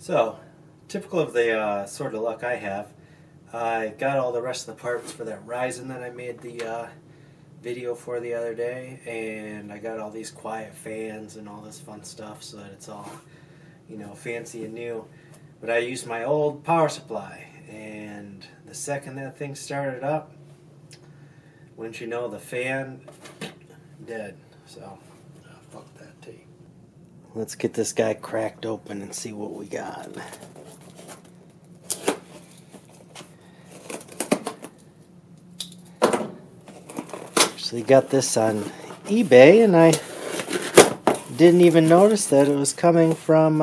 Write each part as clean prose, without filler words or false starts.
So, typical of the sort of luck I have, I got all the rest of the parts for that Ryzen that I made the video for the other day, and I got all these quiet fans and all this fun stuff so that it's all, fancy and new. But I used my old power supply, and the second that thing started up, wouldn't you know, the fan dead. So, fuck that tape. Let's get this guy cracked open and see what we got. Actually got this on eBay, and I didn't even notice that it was coming from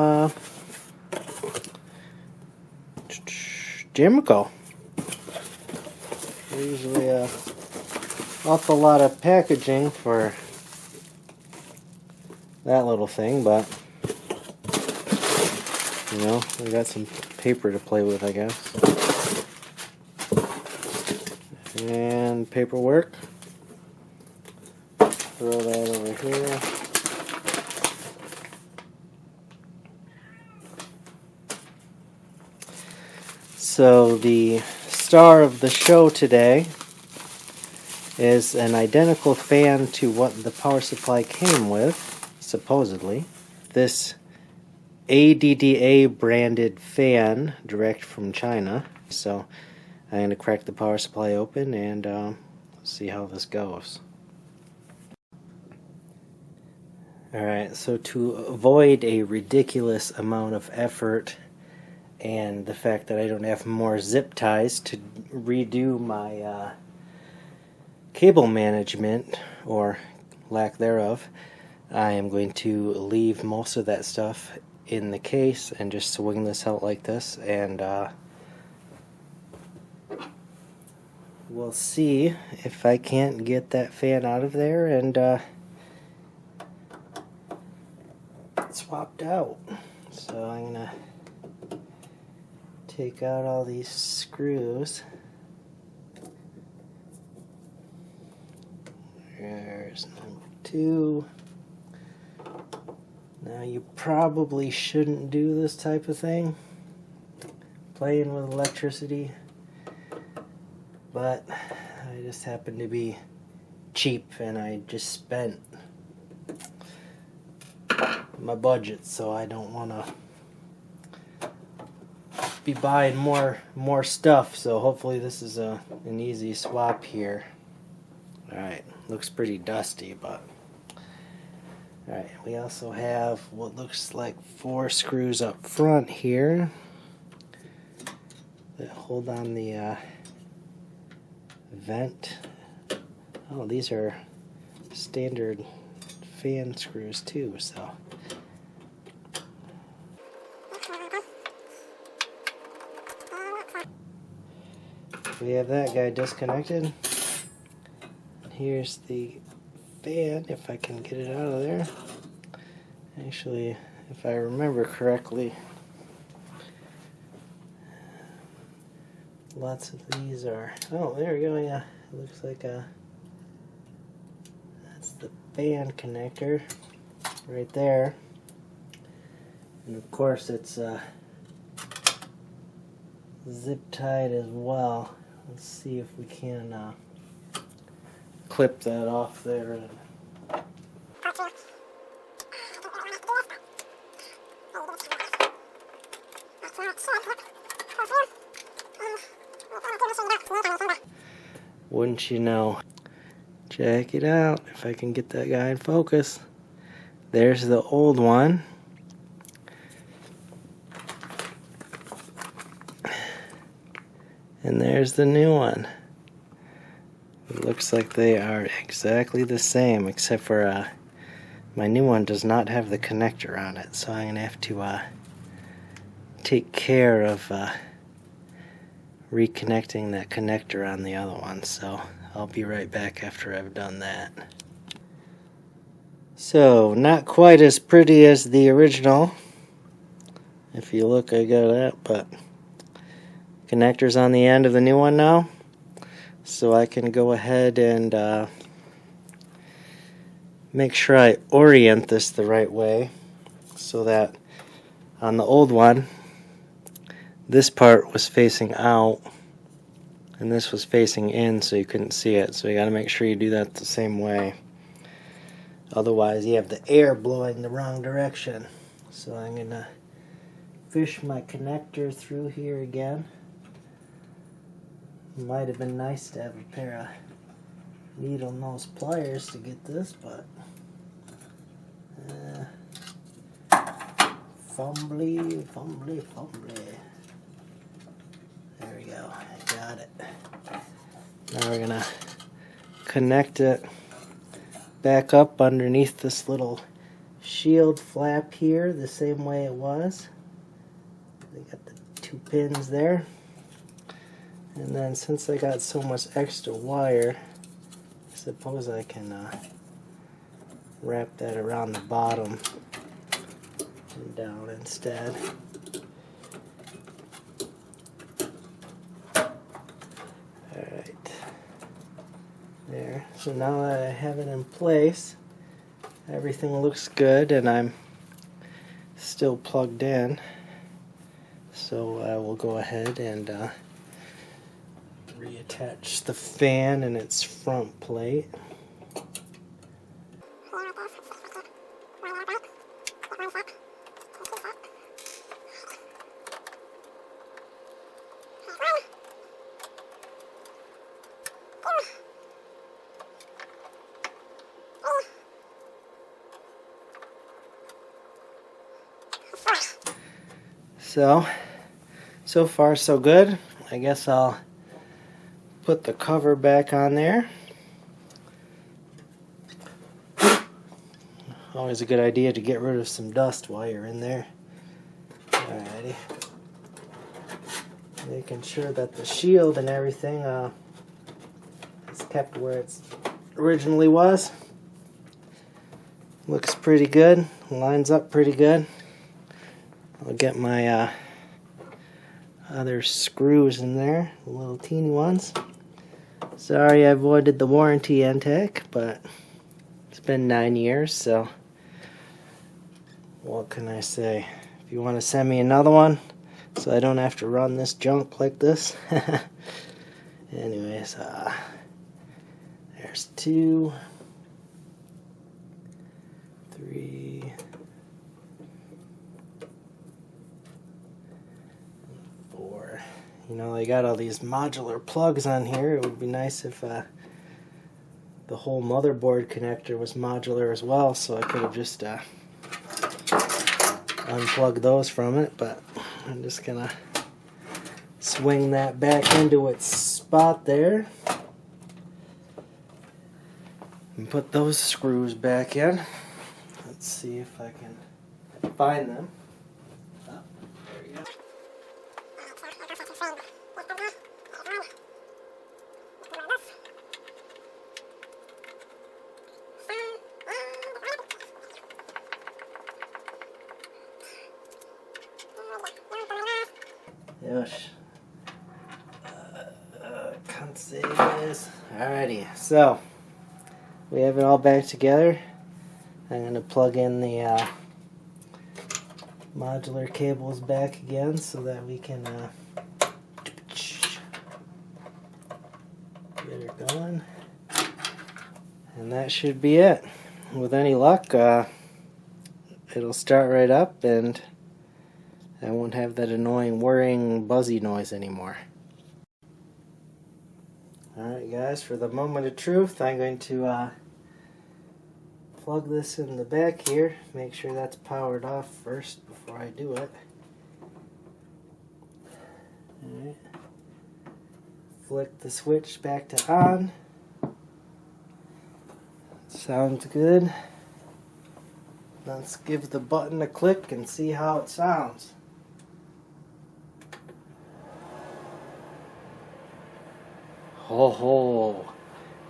Jamico. There's usually an awful lot of packaging for that little thing, but we got some paper to play with, I guess. And paperwork. Throw that over here. So the star of the show today is an identical fan to what the power supply came with, supposedly. This ADDA branded fan direct from China. So I'm going to crack the power supply open and see how this goes. Alright, so to avoid a ridiculous amount of effort and the fact that I don't have more zip ties to redo my cable management, or lack thereof, I am going to leave most of that stuff in the case and just swing this out like this, and we'll see if I can't get that fan out of there and swapped out. So I'm gonna take out all these screws. There's number 2. Now you probably shouldn't do this type of thing, playing with electricity, but I just happen to be cheap and I just spent my budget, so I don't want to be buying more stuff. So hopefully this is an easy swap here. Alright, looks pretty dusty, but alright, we also have what looks like 4 screws up front here that hold on the vent. Oh, these are standard fan screws too, so we have that guy disconnected. Here's the fan, if I can get it out of there. Actually, if I remember correctly, lots of these are... Oh, there we go, yeah. It looks like that's the fan connector right there. And of course it's zip tied as well. Let's see if we can clip that off there. Wouldn't you know? Check it out, if I can get that guy in focus. There's the old one. And there's the new one. It looks like they are exactly the same, except for my new one does not have the connector on it, so I'm going to have to take care of reconnecting that connector on the other one. So I'll be right back after I've done that. So, not quite as pretty as the original. If you look, I got that, but connectors on the end of the new one now, so I can go ahead and make sure I orient this the right way so that on the old one this part was facing out and this was facing in, so you couldn't see it. So you got to make sure you do that the same way. Otherwise you have the air blowing the wrong direction. So I'm going to fish my connector through here again. Might have been nice to have a pair of needle nose pliers to get this, but fumbly. There we go, I got it. Now we're gonna connect it back up underneath this little shield flap here the same way it was. They got the 2 pins there. And then since I got so much extra wire, I suppose I can wrap that around the bottom and down instead. Alright. There. So now that I have it in place, everything looks good and I'm still plugged in. So I will go ahead and reattach the fan and its front plate. So far so good. I guess I'll put the cover back on there. Always a good idea to get rid of some dust while you're in there. Alrighty. Making sure that the shield and everything is kept where it originally was. Looks pretty good. Lines up pretty good. I'll get my other screws in there, the little teeny ones. Sorry I avoided the warranty, Antec, but it's been 9 years, so what can I say? If you want to send me another one so I don't have to run this junk like this. Anyways, there's 2, 3, 4. You know, they got all these modular plugs on here. It would be nice if the whole motherboard connector was modular as well, so I could have just unplugged those from it, but I'm just gonna swing that back into its spot there and put those screws back in. Let's see if I can find them. Oh, there we go. Yosh. Can't say this. Alrighty, so we have it all back together. I'm going to plug in the modular cables back again so that we can get her going. And that should be it. With any luck, it'll start right up and I won't have that annoying whirring buzzy noise anymore. Alright guys, for the moment of truth, I'm going to plug this in the back here. Make sure that's powered off first before I do it. Alright. Flick the switch back to on. Sounds good. Let's give the button a click and see how it sounds. Ho ho,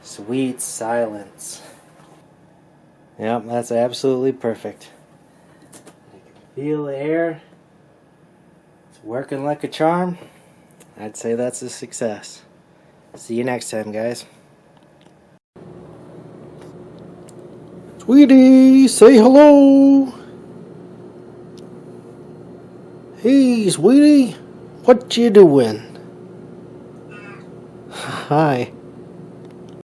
sweet silence. Yep, that's absolutely perfect. I can feel the air. It's working like a charm. I'd say that's a success. See you next time, guys. Sweetie, say hello. Hey, sweetie. What you doing? Hi.